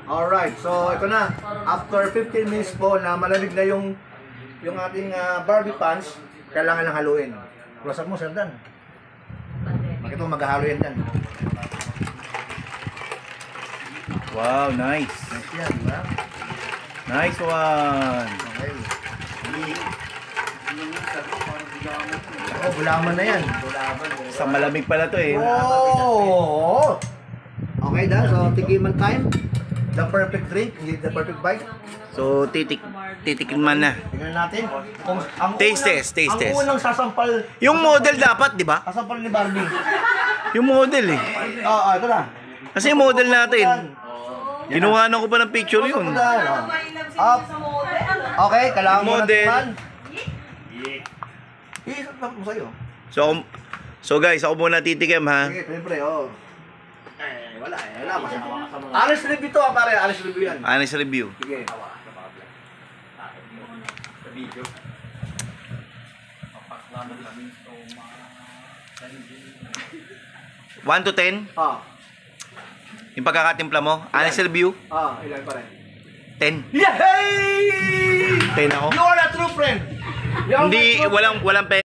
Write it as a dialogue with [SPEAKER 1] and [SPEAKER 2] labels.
[SPEAKER 1] Alright, so ito na. After 15 minutes po na malamig na yung ating Barbie pans, kailangan lang haluin. Close up mo, Sir Dan. Bakit mo maghahalo yan Dan?
[SPEAKER 2] Wow, nice.
[SPEAKER 1] Nice yan, di ba?
[SPEAKER 2] Nice one.
[SPEAKER 1] Okay. Oh, bulaman na yan.
[SPEAKER 2] Sa malamig pala to eh.
[SPEAKER 1] Oh! Okay Dan, so tikiman time. The perfect drink, hindi the perfect bite.
[SPEAKER 2] So titikin man na.
[SPEAKER 1] Tingnan natin. Kung ang
[SPEAKER 2] Taste test.
[SPEAKER 1] Ang unang sasampal.
[SPEAKER 2] Yung model dapat, di ba?
[SPEAKER 1] Sasampal ni Barbie.
[SPEAKER 2] Yung model eh.
[SPEAKER 1] Oo, ito na.
[SPEAKER 2] Kasi yung model natin. Ginuhanan ko pa ng picture yun.
[SPEAKER 1] Up. Okay, kailangan mo na
[SPEAKER 2] Model.
[SPEAKER 1] tikman. Isap mo sa'yo.
[SPEAKER 2] So guys, ako muna titikim ha.
[SPEAKER 1] Sige, siyempre, oo. Wala. Honest review to pare. Honest review yan.
[SPEAKER 2] Honest review.
[SPEAKER 1] Sige.
[SPEAKER 2] 1 to 10.
[SPEAKER 1] Ah.
[SPEAKER 2] Yung pagkakatimpla mo. Honest review.
[SPEAKER 1] Ah, ilan pa rin?
[SPEAKER 2] 10.
[SPEAKER 1] Yay!
[SPEAKER 2] 10 ako.
[SPEAKER 1] You are a true friend. You are my
[SPEAKER 2] Hindi,
[SPEAKER 1] true friend.
[SPEAKER 2] walang